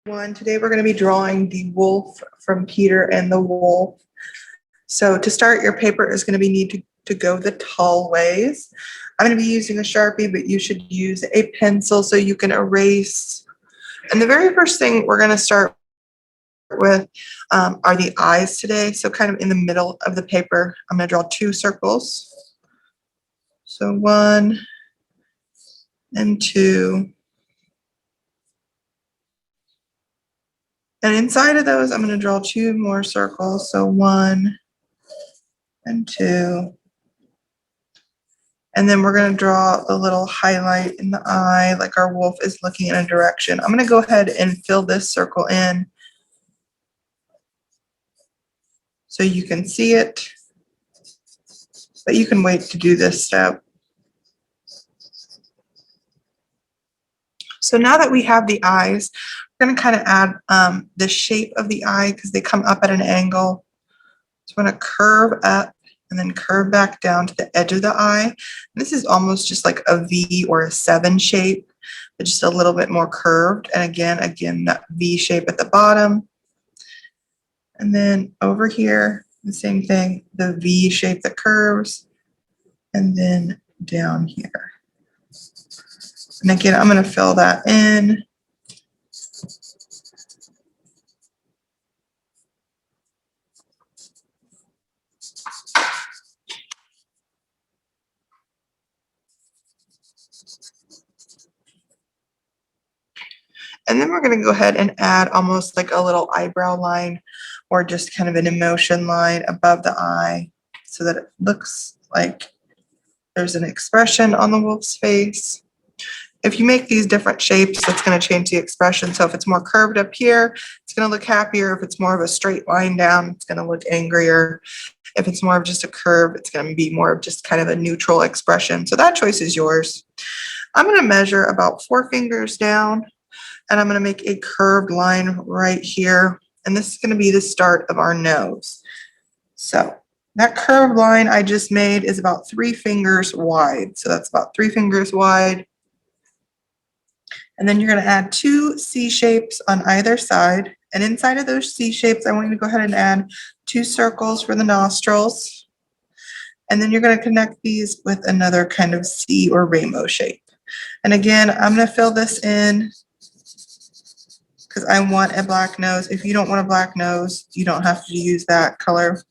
Today we're going to be drawing the wolf from Peter and the Wolf. So to start, your paper is going to be need to go the tall ways. I'm going to be using a Sharpie, but you should use a pencil so you can erase. And the very first thing we're going to start with are the eyes today. So kind of in the middle of the paper, I'm going to draw 2 circles. So 1 and 2. And inside of those, I'm going to draw 2 more circles. So 1 and 2. And then we're going to draw the little highlight in the eye, like our wolf is looking in a direction. I'm going to go ahead and fill this circle in so you can see it, but you can wait to do this step. So now that we have the eyes, we're going to kind of add the shape of the eye because they come up at an angle. So I'm going to curve up and then curve back down to the edge of the eye. This is almost just like a V or a 7 shape, but just a little bit more curved. And again, that V shape at the bottom. And then over here, the same thing, the V shape that curves, and then down here. And again, I'm going to fill that in. And then we're going to go ahead and add almost like a little eyebrow line or just kind of an emotion line above the eye so that it looks like there's an expression on the wolf's face. If you make these different shapes, that's going to change the expression. So if it's more curved up here, it's going to look happier. If it's more of a straight line down, it's going to look angrier. If it's more of just a curve, it's going to be more of just kind of a neutral expression. So that choice is yours. I'm going to measure about 4 fingers down, and I'm going to make a curved line right here. And this is going to be the start of our nose. So that curved line I just made is about 3 fingers wide. So that's about 3 fingers wide. And then you're going to add 2 C shapes on either side. And inside of those C shapes, I want you to go ahead and add 2 circles for the nostrils. And then you're going to connect these with another kind of C or rainbow shape. And again, I'm going to fill this in because I want a black nose. If you don't want a black nose, you don't have to use that color.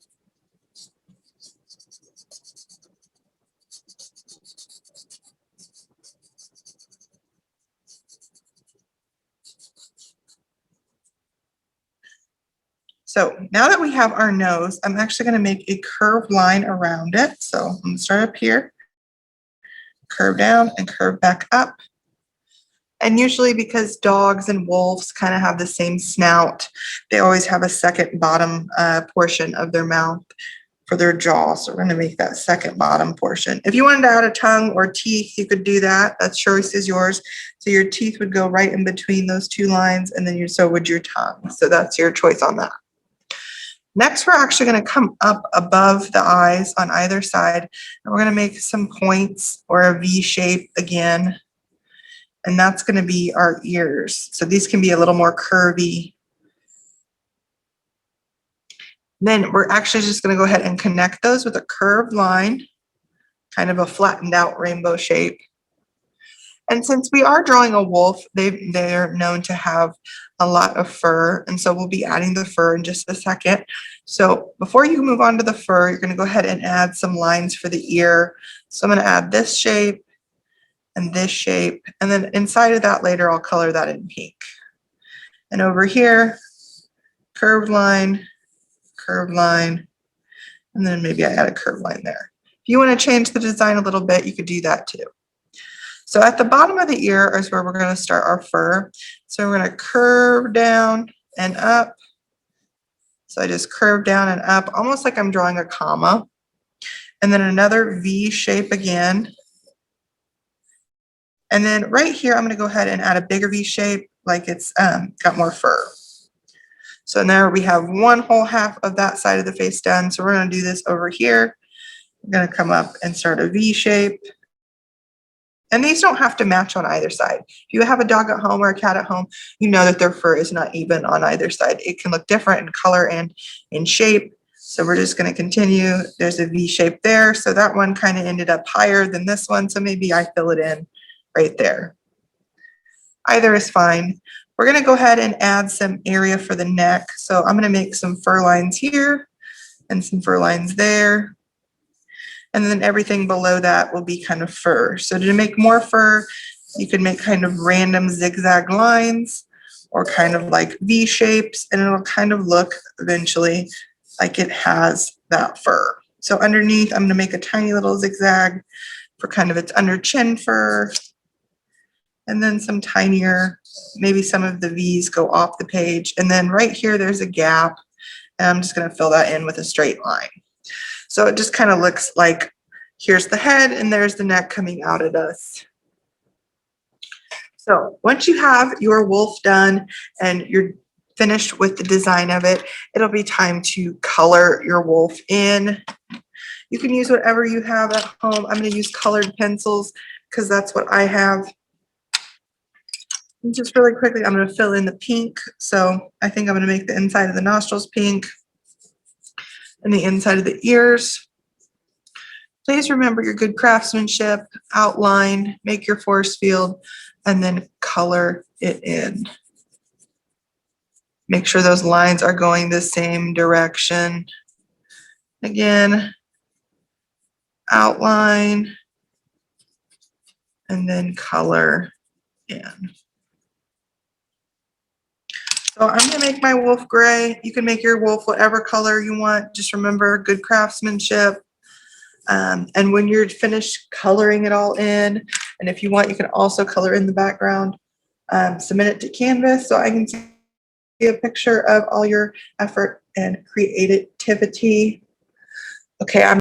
So now that we have our nose, I'm actually going to make a curved line around it. So I'm going to start up here, curve down and curve back up. And usually because dogs and wolves kind of have the same snout, they always have a second bottom portion of their mouth for their jaw. So we're going to make that second bottom portion. If you wanted to add a tongue or teeth, you could do that. That choice is yours. So your teeth would go right in between those 2 lines, and then so would your tongue. So that's your choice on that. Next, we're actually going to come up above the eyes on either side, and we're going to make some points or a V shape again. And that's going to be our ears. So these can be a little more curvy. Then we're actually just going to go ahead and connect those with a curved line, kind of a flattened out rainbow shape. And since we are drawing a wolf, they're known to have a lot of fur. And so we'll be adding the fur in just a second. So before you move on to the fur, you're going to go ahead and add some lines for the ear. So I'm going to add this shape and this shape. And then inside of that later, I'll color that in pink. And over here, curved line, and then maybe I add a curved line there. If you want to change the design a little bit, you could do that too. So at the bottom of the ear is where we're going to start our fur. So we're going to curve down and up. So I just curve down and up, almost like I'm drawing a comma. And then another V shape again. And then right here, I'm going to go ahead and add a bigger V shape, like it's got more fur. So now we have 1 whole half of that side of the face done. So we're going to do this over here. We're going to come up and start a V shape. And these don't have to match on either side. If you have a dog at home or a cat at home, you know that their fur is not even on either side. It can look different in color and in shape. So we're just going to continue. There's a V shape there. So that one kind of ended up higher than this one. So maybe I fill it in right there. Either is fine. We're going to go ahead and add some area for the neck. So I'm going to make some fur lines here and some fur lines there. And then everything below that will be kind of fur. So to make more fur, you can make kind of random zigzag lines or kind of like V shapes, and it'll kind of look eventually like it has that fur. So underneath, I'm going to make a tiny little zigzag for kind of its under chin fur. And then some tinier, maybe some of the V's go off the page. And then right here, there's a gap. And I'm just going to fill that in with a straight line. So it just kind of looks like here's the head and there's the neck coming out at us. So once you have your wolf done and you're finished with the design of it, it'll be time to color your wolf in. You can use whatever you have at home. I'm going to use colored pencils because that's what I have. And just really quickly, I'm going to fill in the pink. So I think I'm going to make the inside of the nostrils pink and the inside of the ears. Please remember your good craftsmanship, outline, make your force field, and then color it in. Make sure those lines are going the same direction. Again, outline, and then color in. So I'm going to make my wolf gray. You can make your wolf whatever color you want. Just remember good craftsmanship. And when you're finished coloring it all in, and if you want, you can also color in the background, submit it to Canvas so I can see a picture of all your effort and creativity. Okay, I'm